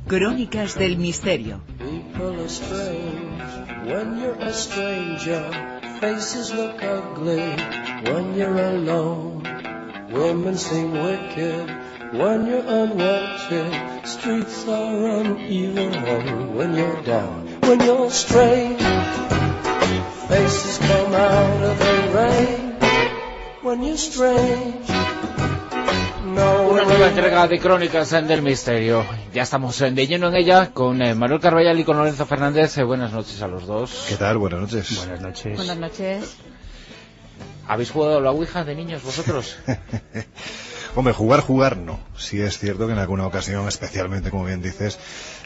Crónicas del Misterio. People are strange when you're a stranger. Faces look ugly when you're alone. Women seem wicked when you're unwanted. Streets are uneven when you're down. When you're strange, faces come out of the rain. When you're strange. Una nueva entrega de Crónicas del Misterio. Ya estamos de lleno en ella con Manuel Carballal y con Lorenzo Fernández. Buenas noches a los dos. ¿Qué tal? Buenas noches. Buenas noches. Buenas noches. ¿Habéis jugado a la Ouija de niños vosotros? Hombre, jugar no. Sí es cierto que en alguna ocasión, especialmente como bien dices,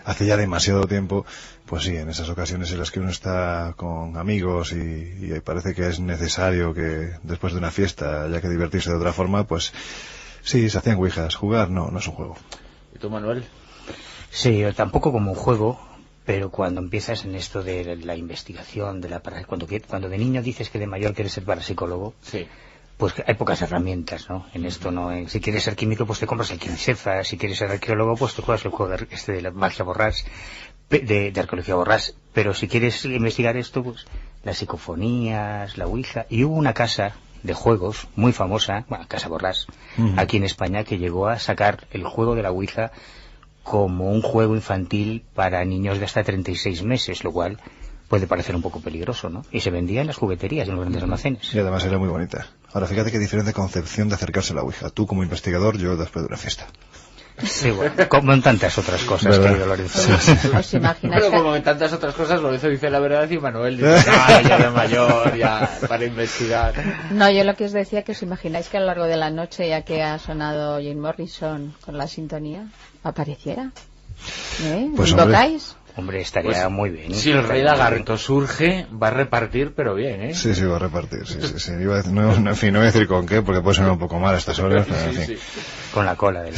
hace ya demasiado tiempo, pues sí, en esas ocasiones en las que uno está con amigos y parece que es necesario que después de una fiesta haya que divertirse de otra forma, pues sí, se hacían ouijas. Jugar no es un juego. ¿Y tú, Manuel? Sí, tampoco como un juego, pero cuando empiezas en esto de la investigación, cuando de niño dices que de mayor quieres ser parapsicólogo, sí, pues hay pocas herramientas, ¿no? En esto no. Si quieres ser químico, pues te compras el Quincefa. Si quieres ser arqueólogo, pues te juegas el juego de la magia borrás, de arqueología borrás. Pero si quieres investigar esto, pues las psicofonías, la ouija. Y hubo una casa de juegos muy famosa, bueno, Casa Borrás, aquí en España, que llegó a sacar el juego de la ouija como un juego infantil para niños de hasta 36 meses, lo cual puede parecer un poco peligroso, ¿no? Y se vendía en las jugueterías, en los grandes almacenes. Y además era muy bonita. Ahora, fíjate qué diferente concepción de acercarse a la ouija. Tú como investigador, yo después de una fiesta. Sí, bueno, como en tantas otras cosas, querido Lorenzo. ¿Os imagináis? Pero como en tantas otras cosas, Lorenzo dice la verdad y Manuel dice, ya de mayor, ya para investigar. No, yo lo que os decía que os imagináis que a lo largo de la noche, ya que ha sonado Jim Morrison con la sintonía, apareciera. Pues ¿Invocáis? Hombre, estaría muy bien. Si el rey lagarto surge, va a repartir, pero bien, ¿eh? Sí, va a repartir. Sí. En fin, no voy a decir con qué, porque puede sonar un poco mal a estas horas. Pero en fin. Sí. Con la cola del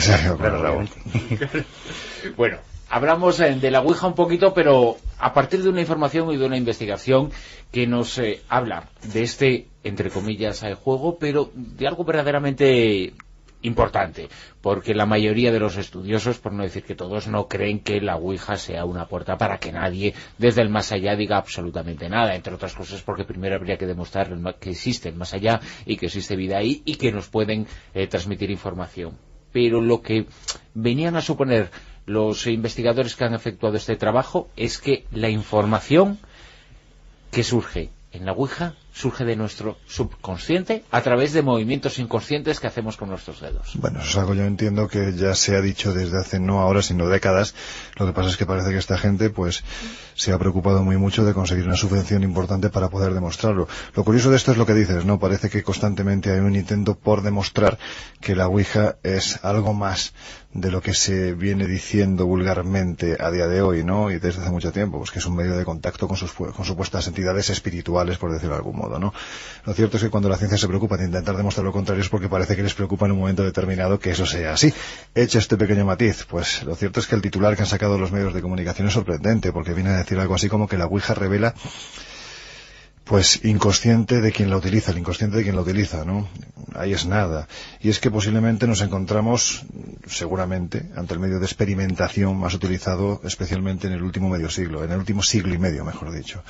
Bueno, hablamos de la ouija un poquito, pero a partir de una información y de una investigación que nos habla de este, entre comillas, juego, pero de algo verdaderamente importante, porque la mayoría de los estudiosos, por no decir que todos, no creen que la ouija sea una puerta para que nadie desde el más allá diga absolutamente nada, entre otras cosas porque primero habría que demostrar que existe el más allá y que existe vida ahí y que nos pueden transmitir información. Pero lo que venían a suponer los investigadores que han efectuado este trabajo es que la información que surge en la ouija surge de nuestro subconsciente a través de movimientos inconscientes que hacemos con nuestros dedos. Bueno, eso es algo, yo entiendo que ya se ha dicho desde hace no ahora sino décadas. Lo que pasa es que parece que esta gente pues se ha preocupado muy mucho de conseguir una subvención importante para poder demostrarlo. Lo curioso de esto es lo que dices, ¿no? Parece que constantemente hay un intento por demostrar que la ouija es algo más de lo que se viene diciendo vulgarmente a día de hoy, ¿no? Y desde hace mucho tiempo, pues que es un medio de contacto con supuestas entidades espirituales, por decirlo de algún modo, ¿no? Lo cierto es que cuando la ciencia se preocupa de intentar demostrar lo contrario es porque parece que les preocupa en un momento determinado que eso sea así. Hecho este pequeño matiz, pues lo cierto es que el titular que han sacado los medios de comunicación es sorprendente, porque viene a decir algo así como que la ouija revela pues inconsciente de quien la utiliza, el inconsciente de quien la utiliza, ¿no? Ahí es nada. Y es que posiblemente nos encontramos, seguramente, ante el medio de experimentación más utilizado, especialmente en el último medio siglo, en el último siglo y medio, mejor dicho.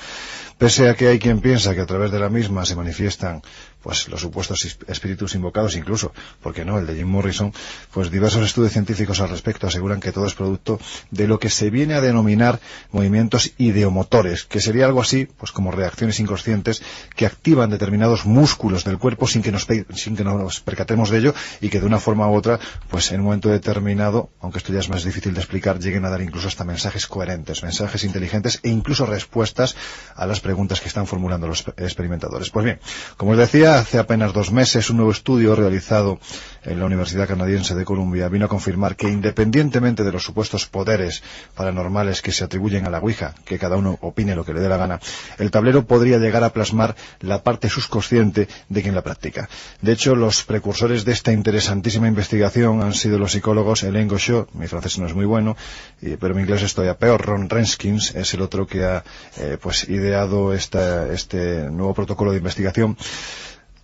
Pese a que hay quien piensa que a través de la misma se manifiestan pues los supuestos espíritus invocados, incluso, ¿por qué no?, el de Jim Morrison, pues diversos estudios científicos al respecto aseguran que todo es producto de lo que se viene a denominar movimientos ideomotores, que sería algo así, pues como reacciones inconscientes que activan determinados músculos del cuerpo sin que nos percatemos de ello y que de una forma u otra, pues en un momento determinado, aunque esto ya es más difícil de explicar, lleguen a dar incluso hasta mensajes coherentes, mensajes inteligentes e incluso respuestas a las preguntas que están formulando los experimentadores. Pues bien, como os decía, hace apenas 2 meses un nuevo estudio realizado en la Universidad Canadiense de Columbia vino a confirmar que independientemente de los supuestos poderes paranormales que se atribuyen a la ouija, que cada uno opine lo que le dé la gana, el tablero podría llegar a plasmar la parte subconsciente de quien la practica. De hecho, los precursores de esta interesantísima investigación han sido los psicólogos Hélène Gauchot, mi francés no es muy bueno, pero mi inglés estoy a peor, Ron Renskins es el otro que ha pues ideado este nuevo protocolo de investigación,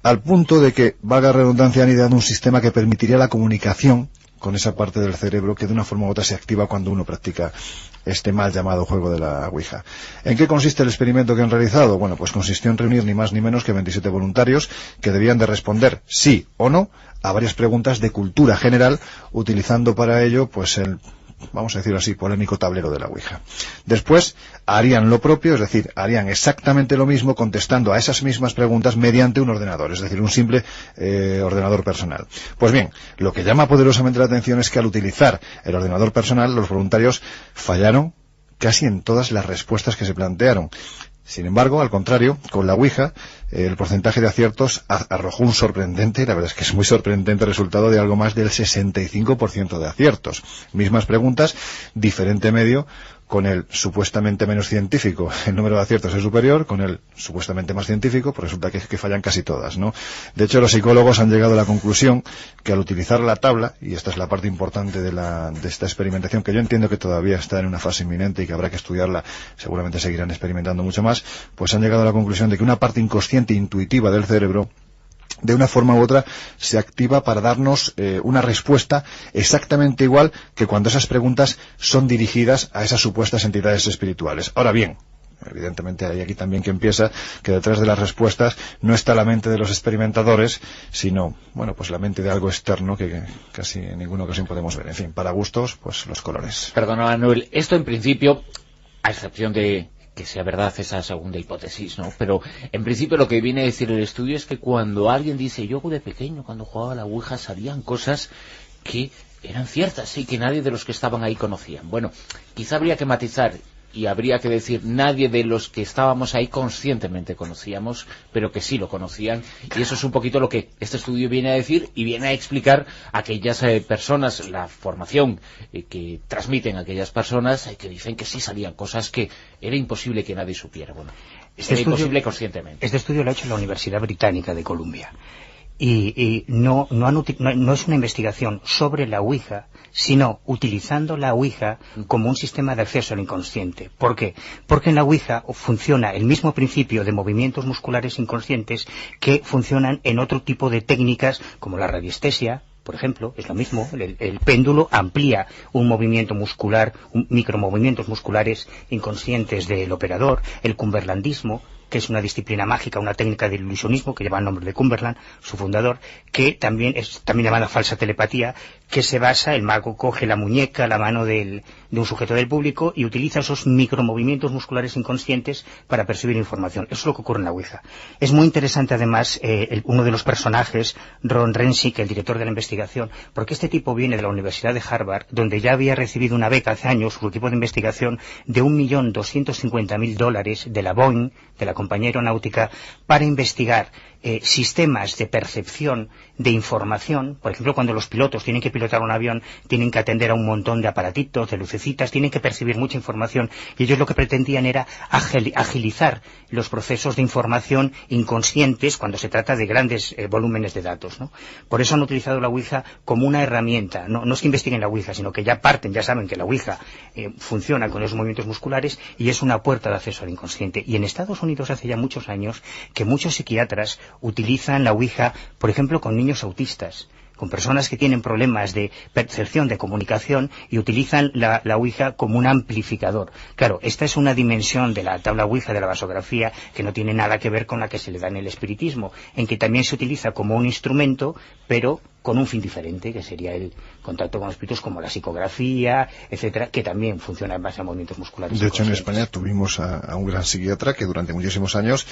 al punto de que, valga redundancia, han ideado un sistema que permitiría la comunicación con esa parte del cerebro que de una forma u otra se activa cuando uno practica este mal llamado juego de la Ouija. ¿En qué consiste el experimento que han realizado? Bueno, pues consistió en reunir ni más ni menos que 27 voluntarios que debían de responder sí o no a varias preguntas de cultura general, utilizando para ello pues el, vamos a decirlo así, polémico tablero de la Ouija. Después harían lo propio, es decir, harían exactamente lo mismo contestando a esas mismas preguntas mediante un ordenador, es decir, un simple ordenador personal. Pues bien, lo que llama poderosamente la atención es que al utilizar el ordenador personal, los voluntarios fallaron casi en todas las respuestas que se plantearon. Sin embargo, al contrario, con la Ouija, el porcentaje de aciertos arrojó un sorprendente, la verdad es que es muy sorprendente, resultado de algo más del 65% de aciertos. Mismas preguntas, diferente medio, con el supuestamente menos científico el número de aciertos es superior, con el supuestamente más científico pues resulta que fallan casi todas, ¿no? De hecho, los psicólogos han llegado a la conclusión que al utilizar la tabla, y esta es la parte importante de esta experimentación, que yo entiendo que todavía está en una fase inminente y que habrá que estudiarla, seguramente seguirán experimentando mucho más, pues han llegado a la conclusión de que una parte inconsciente e intuitiva del cerebro de una forma u otra se activa para darnos una respuesta exactamente igual que cuando esas preguntas son dirigidas a esas supuestas entidades espirituales. Ahora bien, evidentemente hay aquí también que empieza que detrás de las respuestas no está la mente de los experimentadores, sino, bueno, pues la mente de algo externo que casi en ninguna ocasión podemos ver. En fin, para gustos, pues los colores. Perdona, Manuel, esto en principio, a excepción de que sea verdad esa segunda hipótesis, ¿no? Pero en principio lo que viene a decir el estudio es que cuando alguien dice yo de pequeño, cuando jugaba a la Ouija, sabían cosas que eran ciertas y que nadie de los que estaban ahí conocían. Bueno, quizá habría que matizar y habría que decir nadie de los que estábamos ahí conscientemente conocíamos, pero que sí lo conocían, y eso es un poquito lo que este estudio viene a decir y viene a explicar a aquellas personas, la formación que transmiten a aquellas personas que dicen que sí sabían cosas que era imposible que nadie supiera. Bueno, era imposible conscientemente. Este estudio lo ha hecho la Universidad Británica de Columbia. Y no es una investigación sobre la Ouija, sino utilizando la Ouija como un sistema de acceso al inconsciente. ¿Por qué? Porque en la Ouija funciona el mismo principio de movimientos musculares inconscientes que funcionan en otro tipo de técnicas como la radiestesia. Por ejemplo, es lo mismo, el péndulo amplía un movimiento muscular, micromovimientos musculares inconscientes del operador, el cumberlandismo, que es una disciplina mágica, una técnica del ilusionismo que lleva el nombre de Cumberland, su fundador, que también es llamada falsa telepatía, que se basa, el mago coge la muñeca, la mano de un sujeto del público y utiliza esos micromovimientos musculares inconscientes para percibir información. Eso es lo que ocurre en la Ouija. Es muy interesante además uno de los personajes, Ron Rensick, el director de la investigación, porque este tipo viene de la Universidad de Harvard, donde ya había recibido una beca hace años, su equipo de investigación, de $1.250.000 de la Boeing, de la compañía aeronáutica, para investigar sistemas de percepción de información. Por ejemplo, cuando los pilotos tienen que pilotar un avión, tienen que atender a un montón de aparatitos, de lucecitas, tienen que percibir mucha información, y ellos lo que pretendían era agilizar los procesos de información inconscientes cuando se trata de grandes volúmenes de datos, ¿no? Por eso han utilizado la Ouija como una herramienta. No es que investiguen la Ouija, sino que ya saben que la Ouija funciona con esos movimientos musculares y es una puerta de acceso al inconsciente. Y en Estados Unidos hace ya muchos años que muchos psiquiatras utilizan la Ouija, por ejemplo, con niños autistas, con personas que tienen problemas de percepción, de comunicación, y utilizan la Ouija como un amplificador. Claro, esta es una dimensión de la tabla Ouija, de la vasografía, que no tiene nada que ver con la que se le da en el espiritismo, en que también se utiliza como un instrumento, pero con un fin diferente, que sería el contacto con espíritus, como la psicografía, etcétera, que también funciona en base a movimientos musculares. De hecho, en España tuvimos a un gran psiquiatra que durante muchísimos años,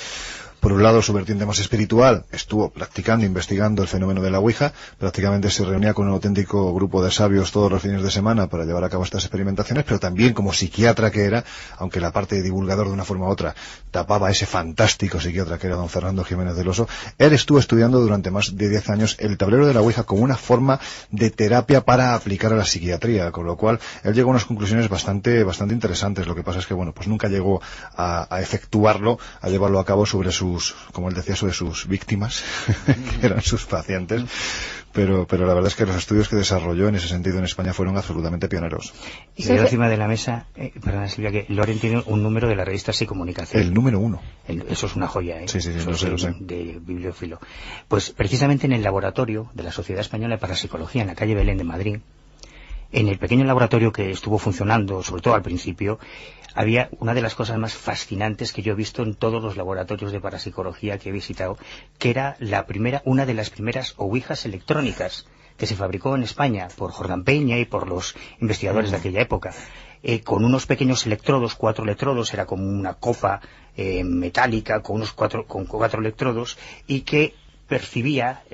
por un lado su vertiente más espiritual, estuvo practicando, investigando el fenómeno de la Ouija, prácticamente se reunía con un auténtico grupo de sabios todos los fines de semana para llevar a cabo estas experimentaciones, pero también como psiquiatra que era, aunque la parte de divulgador de una forma u otra tapaba a ese fantástico psiquiatra que era don Fernando Jiménez del Oso, él estuvo estudiando durante más de 10 años el tablero de la Ouija como una forma de terapia para aplicar a la psiquiatría, con lo cual él llegó a unas conclusiones bastante interesantes. Lo que pasa es que, bueno, pues nunca llegó a efectuarlo, a llevarlo a cabo sobre sus, como él decía, sobre sus víctimas, que eran sus pacientes, pero la verdad es que los estudios que desarrolló en ese sentido en España fueron absolutamente pioneros. Y se dio encima de la mesa, perdona Silvia, que Loren tiene un número de la revista Psicomunicación. El número 1. Eso es una joya, ¿eh? Sí, lo sé. De bibliófilo. Pues precisamente en el laboratorio de la Sociedad Española para la Psicología, en la calle Belén de Madrid, En el pequeño laboratorio que estuvo funcionando, sobre todo al principio, había una de las cosas más fascinantes que yo he visto en todos los laboratorios de parapsicología que he visitado, que era una de las primeras ouijas electrónicas que se fabricó en España por Jordán Peña y por los investigadores de aquella época, con unos pequeños electrodos, 4 electrodos, era como una copa metálica con cuatro electrodos, y que percibía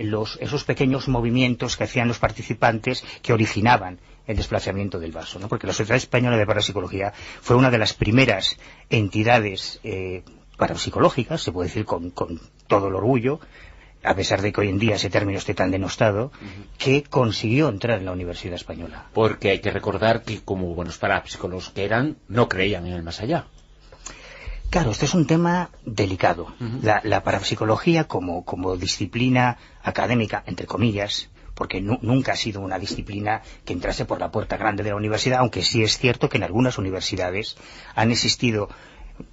esos pequeños movimientos que hacían los participantes, que originaban el desplazamiento del vaso, ¿no? Porque la Sociedad Española de Parapsicología fue una de las primeras entidades parapsicológicas, se puede decir con todo el orgullo, a pesar de que hoy en día ese término esté tan denostado, que consiguió entrar en la Universidad Española. Porque hay que recordar que, como buenos parapsicólogos que eran, no creían en el más allá. Claro, este es un tema delicado. La parapsicología como disciplina académica, entre comillas, porque nunca ha sido una disciplina que entrase por la puerta grande de la universidad, aunque sí es cierto que en algunas universidades han existido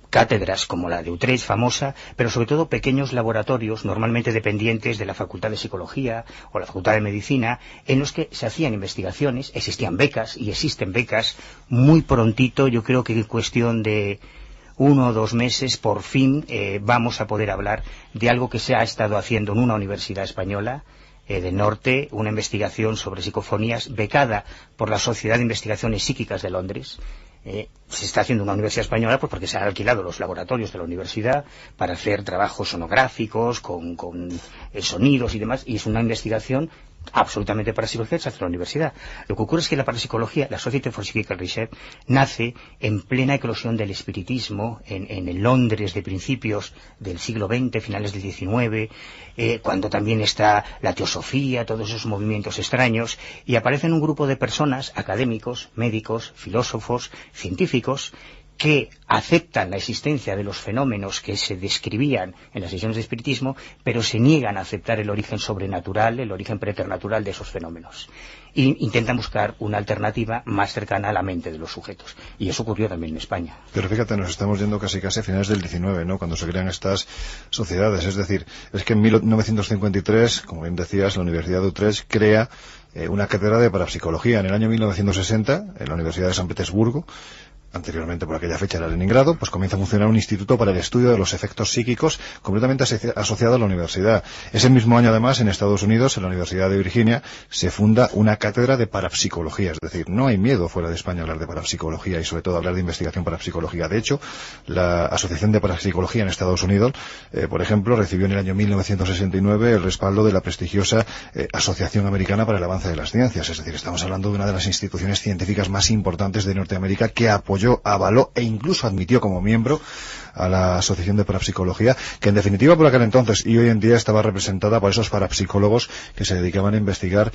cátedras como la de Utrecht, famosa, pero sobre todo pequeños laboratorios, normalmente dependientes de la Facultad de Psicología o la Facultad de Medicina, en los que se hacían investigaciones, existían becas y existen becas. Muy prontito, yo creo que en cuestión de 1 o 2 meses, por fin vamos a poder hablar de algo que se ha estado haciendo en una universidad española del norte, una investigación sobre psicofonías becada por la Sociedad de Investigaciones Psíquicas de Londres. Se está haciendo una universidad española pues porque se han alquilado los laboratorios de la universidad para hacer trabajos sonográficos con sonidos y demás, y es una investigación absolutamente parapsicología que se hace en la universidad. Lo que ocurre es que la parapsicología, la Society for Psychical Research, nace en plena eclosión del espiritismo en el Londres de principios del siglo XX, finales del XIX, cuando también está la teosofía, todos esos movimientos extraños, y aparecen un grupo de personas, académicos, médicos, filósofos, científicos, que aceptan la existencia de los fenómenos que se describían en las sesiones de espiritismo, pero se niegan a aceptar el origen sobrenatural, el origen preternatural de esos fenómenos. E intentan buscar una alternativa más cercana a la mente de los sujetos. Y eso ocurrió también en España. Pero fíjate, nos estamos yendo casi a finales del XIX, ¿no?, cuando se crean estas sociedades. Es decir, es que en 1953, como bien decías, la Universidad de Utrecht crea una cátedra de parapsicología. En el año 1960, en la Universidad de San Petersburgo, anteriormente por aquella fecha era Leningrado, pues comienza a funcionar un instituto para el estudio de los efectos psíquicos completamente asociado a la universidad. Ese mismo año, además, en Estados Unidos, en la Universidad de Virginia, se funda una cátedra de parapsicología. Es decir, no hay miedo fuera de España a hablar de parapsicología y sobre todo hablar de investigación parapsicología. De hecho, la Asociación de Parapsicología en Estados Unidos, por ejemplo, recibió en el año 1969 el respaldo de la prestigiosa Asociación Americana para el Avance de las Ciencias. Es decir, estamos hablando de una de las instituciones científicas más importantes de Norteamérica, que apoyó, avaló e incluso admitió como miembro a la Asociación de Parapsicología, que en definitiva por aquel entonces y hoy en día estaba representada por esos parapsicólogos que se dedicaban a investigar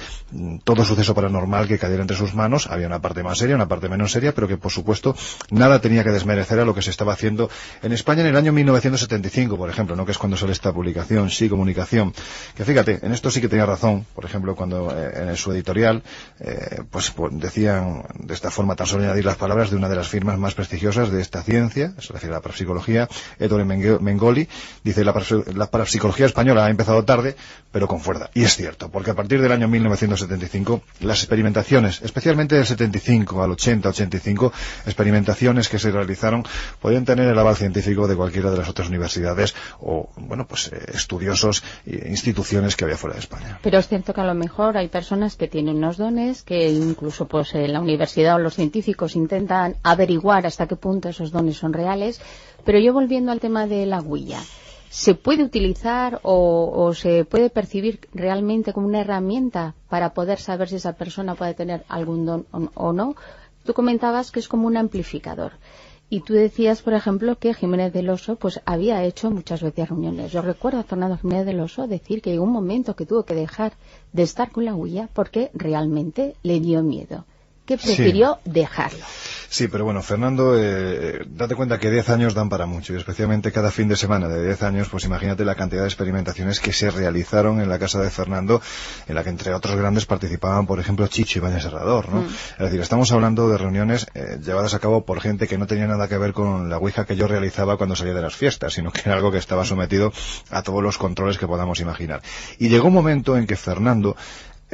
todo suceso paranormal que cayera entre sus manos. Había una parte más seria, una parte menos seria, pero que por supuesto nada tenía que desmerecer a lo que se estaba haciendo en España en el año 1975, por ejemplo, ¿no?, que es cuando sale esta publicación, Sí, Comunicación, que fíjate, en esto sí que tenía razón, por ejemplo, cuando en su editorial pues decían de esta forma, tan solo añadir las palabras de una de las firmas más prestigiosas de esta ciencia, se refiere a la parapsicología, Ettore Mengoli, dice: la parapsicología española ha empezado tarde, pero con fuerza. Y es cierto, porque a partir del año 1975, las experimentaciones, especialmente del 75 al 80-85, experimentaciones que se realizaron, podían tener el aval científico de cualquiera de las otras universidades o, bueno, pues estudiosos e instituciones que había fuera de España. Pero es cierto que a lo mejor hay personas que tienen unos dones, que incluso pues en la universidad o los científicos intentan averiguar hasta qué punto esos dones son reales. Pero yo, volviendo al tema de la huella, ¿se puede utilizar o se puede percibir realmente como una herramienta para poder saber si esa persona puede tener algún don o no? Tú comentabas que es como un amplificador. Y tú decías, por ejemplo, que Jiménez del Oso pues había hecho muchas veces reuniones. Yo recuerdo a Fernando Jiménez del Oso decir que llegó un momento que tuvo que dejar de estar con la huella porque realmente le dio miedo, que prefirió dejarlo. Sí, pero bueno, Fernando, date cuenta que 10 años dan para mucho, y especialmente cada fin de semana de 10 años, pues imagínate la cantidad de experimentaciones que se realizaron en la casa de Fernando, en la que entre otros grandes participaban, por ejemplo, Chicho Ibáñez Serrador, ¿no? Es decir, estamos hablando de reuniones llevadas a cabo por gente que no tenía nada que ver con la ouija que yo realizaba cuando salía de las fiestas, sino que era algo que estaba sometido a todos los controles que podamos imaginar. Y llegó un momento en que Fernando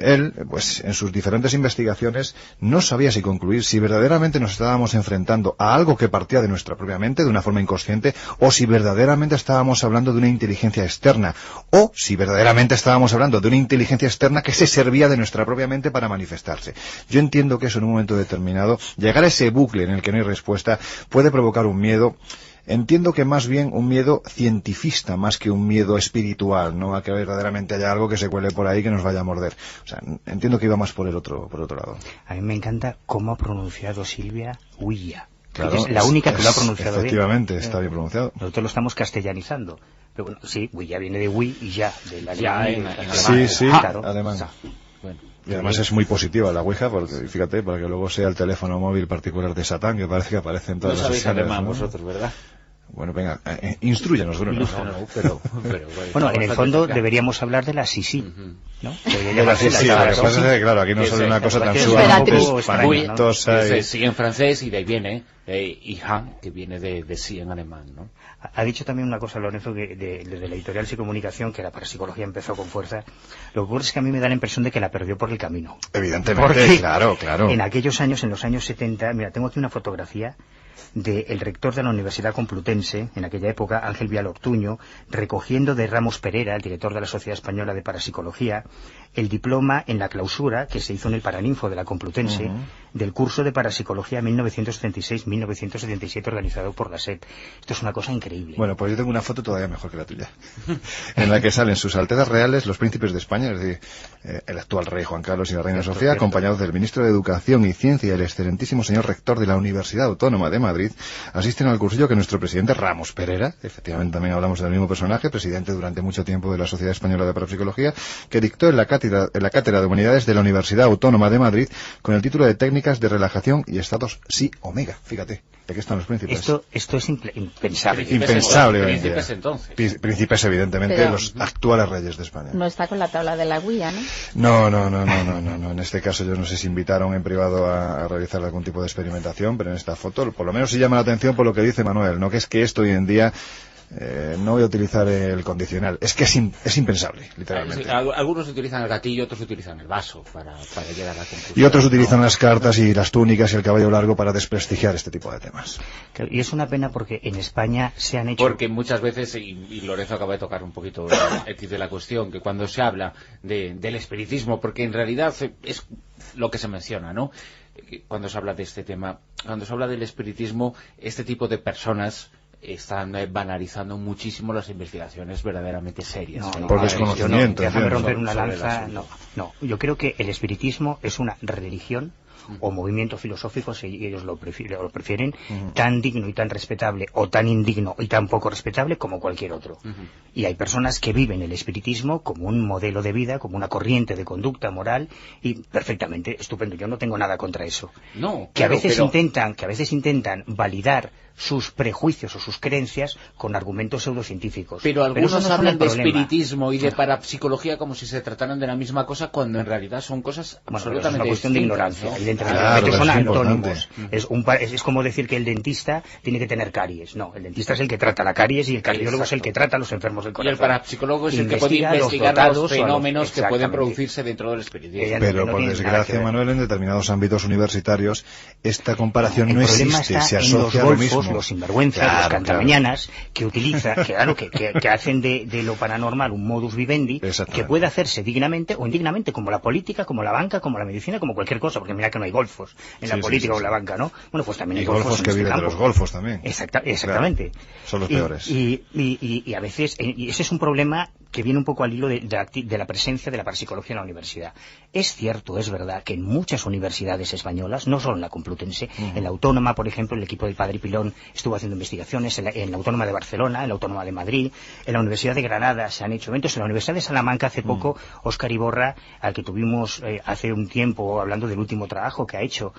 él, pues en sus diferentes investigaciones, no sabía si concluir si verdaderamente nos estábamos enfrentando a algo que partía de nuestra propia mente, de una forma inconsciente, o si verdaderamente estábamos hablando de una inteligencia externa, o si verdaderamente estábamos hablando de una inteligencia externa que se servía de nuestra propia mente para manifestarse. Yo entiendo que eso en un momento determinado, llegar a ese bucle en el que no hay respuesta, puede provocar un miedo. Entiendo que más bien un miedo cientifista, más que un miedo espiritual, ¿no? A que verdaderamente haya algo que se cuele por ahí que nos vaya a morder. O sea, entiendo que iba más por otro lado. A mí me encanta cómo ha pronunciado Silvia Huilla. Claro, es la única que lo ha pronunciado efectivamente, bien. está bien pronunciado. Nosotros lo estamos castellanizando. Pero bueno, sí, Huilla viene de Hui y ya, de la Ya, alemán. Sí, Claro. alemán. Bueno. Y además es muy positiva la Ouija, porque fíjate, para que luego sea el teléfono móvil particular de Satán, que parece que aparece en No todas las sabéis sesiones, alemán ¿no? vosotros, ¿verdad? Bueno, venga, instrúyanos, Bruno. No, pero Bueno, en el fondo bastante deberíamos hablar de la Sisi, ¿no? Debería Sí, llamarse sí, la lo que pasa es que, claro, aquí no sale una cosa tan es Emperatriz. un poco extraño, ¿no? espantosa. Sí, en francés y de ahí viene Ihan, que viene de sí en alemán, ¿no? Ha dicho también una cosa, Lorenzo, que desde la editorial Psicomunicación, que la parapsicología empezó con fuerza. Lo que ocurre es que a mí me da la impresión de que la perdió por el camino. Evidentemente, Porque claro. en aquellos años, en los años 70, mira, tengo aquí una fotografía del rector de la Universidad Complutense, en aquella época, Ángel Vial Ortuño, recogiendo de Ramos Pereira, el director de la Sociedad Española de Parapsicología, el diploma en la clausura que se hizo en el Paraninfo de la Complutense, del curso de Parapsicología 1976-1977 organizado por la SED. Esto es una cosa increíble. Bueno, pues yo tengo una foto todavía mejor que la tuya, en la que salen sus altezas reales, los príncipes de España, es decir, el actual rey Juan Carlos y la reina Sofía, acompañados del ministro de Educación y Ciencia y el excelentísimo señor rector de la Universidad Autónoma de Madrid, asisten al cursillo que nuestro presidente Ramos Pereira, efectivamente también hablamos del mismo personaje, presidente durante mucho tiempo de la Sociedad Española de Parapsicología, que dictó en la Cátedra de Humanidades de la Universidad Autónoma de Madrid con el título de Técnicas de Relajación y Estados Psi Omega. Fíjate, ¿de qué están los príncipes? Esto es impensable. Impensable hoy en día. Príncipes entonces. Príncipes, evidentemente, Pero los actuales reyes de España. No está con la tabla de la Ouija, ¿no? No. En este caso yo no sé si invitaron en privado a realizar algún tipo de experimentación, pero en esta foto por lo menos sí llama la atención por lo que dice Manuel, ¿no? Que es que esto hoy en día, no voy a utilizar el condicional, es que es impensable, literalmente. Sí, algunos utilizan el gatillo, otros utilizan el vaso para llegar a la conclusión. Y otros utilizan las cartas y las túnicas y el caballo largo para desprestigiar este tipo de temas. Y es una pena porque en España se han hecho... Porque muchas veces, y Lorenzo acaba de tocar un poquito el kit de la cuestión, que cuando se habla del espiritismo, porque en realidad es lo que se menciona, ¿no? Cuando se habla de este tema, cuando se habla del espiritismo, este tipo de personas están banalizando muchísimo las investigaciones verdaderamente serias. Por desconocimiento. Déjame romper una sobre lanza. el No. Yo creo que el espiritismo es una religión o movimiento filosófico, si ellos lo prefieren, tan digno y tan respetable, o tan indigno y tan poco respetable como cualquier otro. Y hay personas que viven el espiritismo como un modelo de vida, como una corriente de conducta moral, y perfectamente estupendo. Yo no tengo nada contra eso. No, que a veces pero... intentan validar sus prejuicios o sus creencias con argumentos pseudocientíficos. Pero algunos eso no hablan son de el problema. espiritismo y de parapsicología como si se trataran de la misma cosa, cuando en realidad son cosas absolutamente es una cuestión de distintas, ignorancia, ¿no? evidentemente. Claro, Son es antónimos. importante. Es como decir que el dentista tiene que tener caries. No, el dentista es el que trata la caries y el cardiólogo es el que trata a los enfermos del Y corazón. el parapsicólogo es el que puede Investiga investigar los los dotados fenómenos que pueden exactamente. producirse dentro del espiritismo. Pero no por tiene nada que desgracia, ver. Manuel, en determinados ámbitos universitarios esta comparación El no problema existe, está se en los asocia a lo golfos, mismo. los sinvergüenzas, los cantamañanas, que utiliza, que hacen de lo paranormal un modus vivendi, que puede hacerse dignamente o indignamente, como la política, como la banca, como la medicina, como cualquier cosa, porque mira que no hay golfos en la política o en la banca, ¿no? Bueno, pues también hay golfos que en viven este de los campo. golfos también. Exactamente. Claro, son los peores. Y a veces, y ese es un problema que viene un poco al hilo de la presencia de la parapsicología en la universidad. Es cierto, es verdad, que en muchas universidades españolas, no solo en la Complutense, en la Autónoma, por ejemplo, el equipo del Padre Pilón estuvo haciendo investigaciones, en la Autónoma de Barcelona, en la Autónoma de Madrid, en la Universidad de Granada se han hecho eventos, en la Universidad de Salamanca hace poco, Óscar Iborra, al que tuvimos hace un tiempo hablando del último trabajo que ha hecho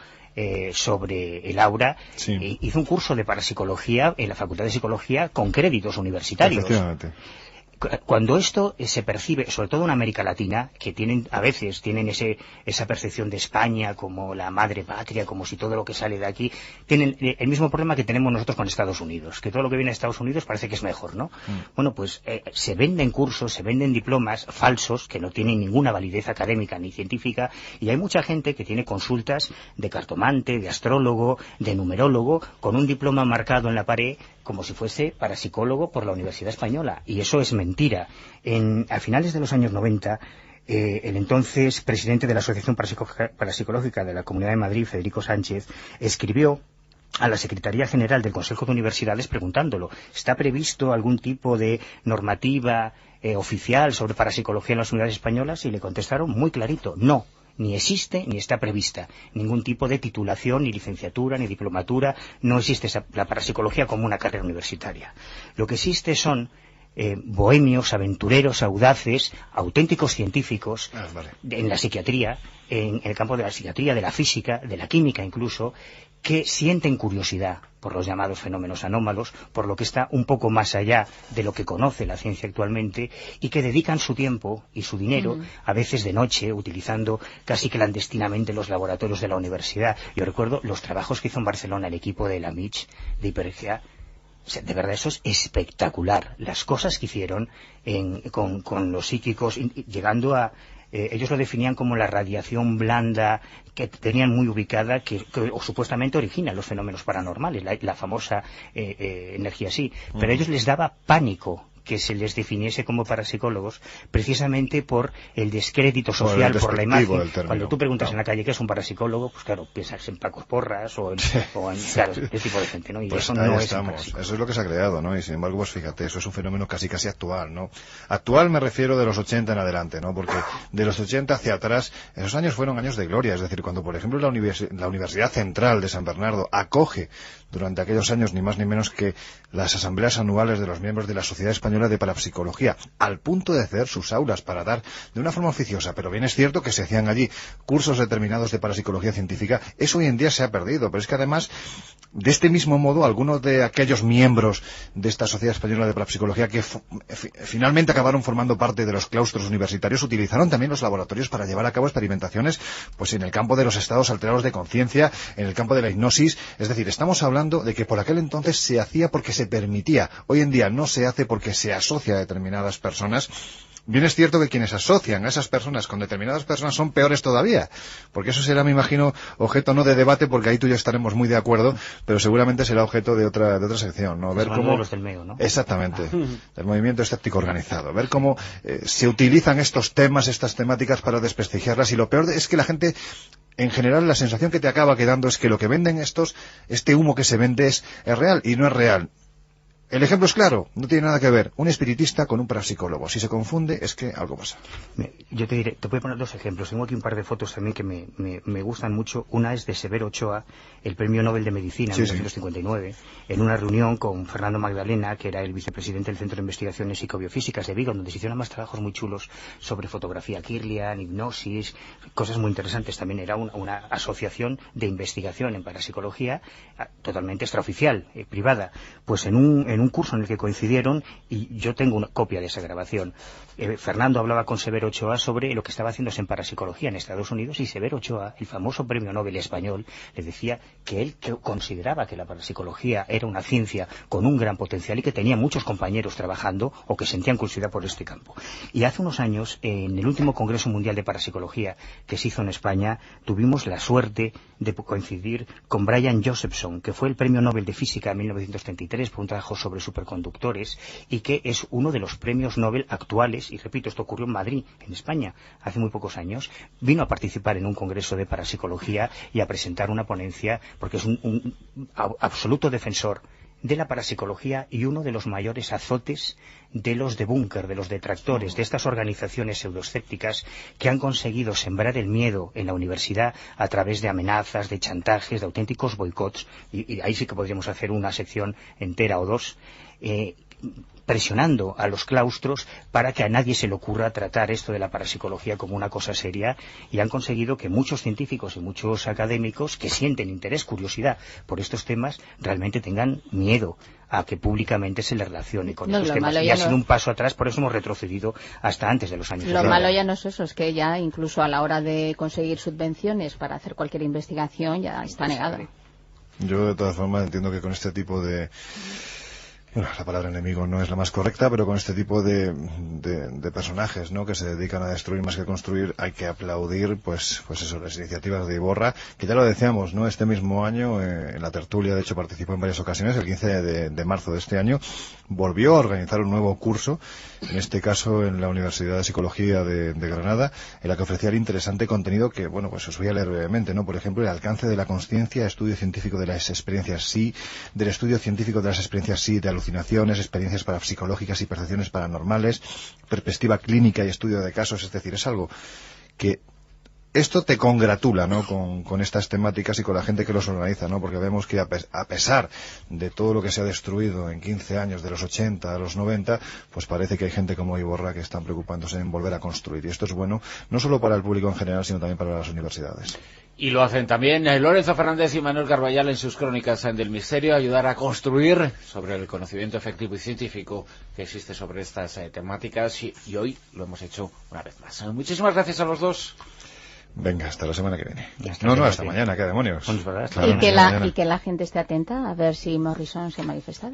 sobre el aura, hizo un curso de parapsicología en la Facultad de Psicología con créditos universitarios. Efectivamente. Cuando esto se percibe, sobre todo en América Latina, que a veces tienen esa percepción de España como la madre patria, como si todo lo que sale de aquí, tienen el mismo problema que tenemos nosotros con Estados Unidos, que todo lo que viene de Estados Unidos parece que es mejor, ¿no? Bueno, pues se venden cursos, se venden diplomas falsos que no tienen ninguna validez académica ni científica, y hay mucha gente que tiene consultas de cartomante, de astrólogo, de numerólogo, con un diploma marcado en la pared como si fuese parapsicólogo por la Universidad Española, y eso es mentira. A finales de los años 90, el entonces presidente de la Asociación Parapsicológica de la Comunidad de Madrid, Federico Sánchez, escribió a la Secretaría General del Consejo de Universidades preguntándolo, ¿está previsto algún tipo de normativa oficial sobre parapsicología en las universidades españolas? Y le contestaron muy clarito, no. Ni existe ni está prevista ningún tipo de titulación, ni licenciatura, ni diplomatura. No existe la parapsicología como una carrera universitaria. Lo que existe son bohemios, aventureros, audaces, auténticos científicos en la psiquiatría, en el campo de la psiquiatría, de la física, de la química incluso, que sienten curiosidad por los llamados fenómenos anómalos, por lo que está un poco más allá de lo que conoce la ciencia actualmente, y que dedican su tiempo y su dinero, a veces de noche, utilizando casi clandestinamente los laboratorios de la universidad. Yo recuerdo los trabajos que hizo en Barcelona el equipo de la MICH, de hipergea. De verdad, eso es espectacular. Las cosas que hicieron con los psíquicos, llegando a... ellos lo definían como la radiación blanda que tenían muy ubicada, que supuestamente origina los fenómenos paranormales, la famosa energía así. Pero a ellos les daba pánico que se les definiese como parapsicólogos, precisamente por el descrédito social, por la imagen. Cuando tú preguntas en la calle qué es un parapsicólogo, pues claro, piensas en Paco Porras o en claro, ese tipo de gente, ¿no? Y pues eso no es eso es lo que se ha creado, ¿no? Y sin embargo, pues fíjate, eso es un fenómeno casi actual, ¿no? Actual me refiero de los 80 en adelante, ¿no? Porque de los 80 hacia atrás, esos años fueron años de gloria. Es decir, cuando por ejemplo la Universidad Central de San Bernardo acoge durante aquellos años ni más ni menos que las asambleas anuales de los miembros de la Sociedad Española de Parapsicología, al punto de ceder sus aulas para dar de una forma oficiosa, pero bien es cierto que se hacían allí cursos determinados de parapsicología científica. Eso hoy en día se ha perdido, pero es que además, de este mismo modo, algunos de aquellos miembros de esta Sociedad Española de Parapsicología que finalmente acabaron formando parte de los claustros universitarios, utilizaron también los laboratorios para llevar a cabo experimentaciones pues en el campo de los estados alterados de conciencia, en el campo de la hipnosis. Es decir, estamos hablando de que por aquel entonces se hacía porque se permitía. Hoy en día no se hace porque se asocia a determinadas personas. Bien es cierto que quienes asocian a esas personas con determinadas personas son peores todavía, porque eso será, me imagino, objeto no de debate, porque ahí tú y yo estaremos muy de acuerdo, pero seguramente será objeto de otra sección, ¿no? Ver cómo los del MEO, ¿no? Exactamente, del movimiento escéptico organizado, ver cómo se utilizan estos temas, estas temáticas para desprestigiarlas, y lo peor es que la gente, en general, la sensación que te acaba quedando es que lo que venden este humo que se vende es real, y no es real. El ejemplo es claro, no tiene nada que ver un espiritista con un parapsicólogo. Si se confunde, es que algo pasa. Yo te diré, te voy a poner dos ejemplos. Tengo aquí un par de fotos también que me gustan mucho. Una es de Severo Ochoa, el Premio Nobel de Medicina en 1959, en una reunión con Fernando Magdalena, que era el vicepresidente del Centro de Investigaciones Psicobiofísicas de Vigo, donde se hicieron más trabajos muy chulos sobre fotografía Kirlian, hipnosis, cosas muy interesantes. También era una asociación de investigación en parapsicología totalmente extraoficial, privada. Pues en un curso en el que coincidieron, y yo tengo una copia de esa grabación, Fernando hablaba con Severo Ochoa sobre lo que estaba haciéndose en parapsicología en Estados Unidos, y Severo Ochoa, el famoso premio Nobel español, le decía que él consideraba que la parapsicología era una ciencia con un gran potencial y que tenía muchos compañeros trabajando o que sentían curiosidad por este campo. Y hace unos años, en el último Congreso Mundial de Parapsicología que se hizo en España, tuvimos la suerte de coincidir con Brian Josephson, que fue el premio Nobel de Física en 1933 por un trabajo sobre superconductores, y que es uno de los premios Nobel actuales. Y repito, esto ocurrió en Madrid, en España, hace muy pocos años. Vino a participar en un congreso de parapsicología y a presentar una ponencia, porque es un absoluto defensor de la parapsicología y uno de los mayores azotes de los debunker, de los detractores, de estas organizaciones pseudoescépticas que han conseguido sembrar el miedo en la universidad a través de amenazas, de chantajes, de auténticos boicots, y ahí sí que podríamos hacer una sección entera o dos, presionando a los claustros para que a nadie se le ocurra tratar esto de la parapsicología como una cosa seria, y han conseguido que muchos científicos y muchos académicos que sienten interés, curiosidad por estos temas, realmente tengan miedo a que públicamente se le relacione con estos temas. Y ha sido un paso atrás, por eso hemos retrocedido hasta antes de los años 70. Lo malo ya no es eso, es que ya incluso a la hora de conseguir subvenciones para hacer cualquier investigación ya está negado. Yo de todas formas entiendo que con este tipo de... Bueno, la palabra enemigo no es la más correcta, pero con este tipo de personajes, ¿no?, que se dedican a destruir más que a construir, hay que aplaudir, pues eso, las iniciativas de Iborra, que ya lo decíamos, ¿no?, este mismo año, en la tertulia, de hecho participó en varias ocasiones, el 15 de marzo de este año, volvió a organizar un nuevo curso, en este caso en la Universidad de Psicología de Granada, en la que ofrecía el interesante contenido que, bueno, pues os voy a leer brevemente, ¿no?, por ejemplo, el alcance de la consciencia, estudio científico de las experiencias sí, del estudio científico de las experiencias sí, de alucinaciones, experiencias parapsicológicas y percepciones paranormales, perspectiva clínica y estudio de casos. Es decir, es algo que esto te congratula, ¿no?, con estas temáticas y con la gente que los organiza, ¿no?, porque vemos que a pesar de todo lo que se ha destruido en 15 años, de los 80 a los 90, pues parece que hay gente como Iborra que están preocupándose en volver a construir, y esto es bueno no solo para el público en general, sino también para las universidades. Y lo hacen también Lorenzo Fernández y Manuel Carballal en sus crónicas del misterio, ayudar a construir sobre el conocimiento efectivo y científico que existe sobre estas temáticas, y hoy lo hemos hecho una vez más. Muchísimas gracias a los dos. Venga, hasta la semana que viene. Hasta mañana, ¿qué demonios? Claro, y que la gente esté atenta a ver si Morrison se ha manifestado.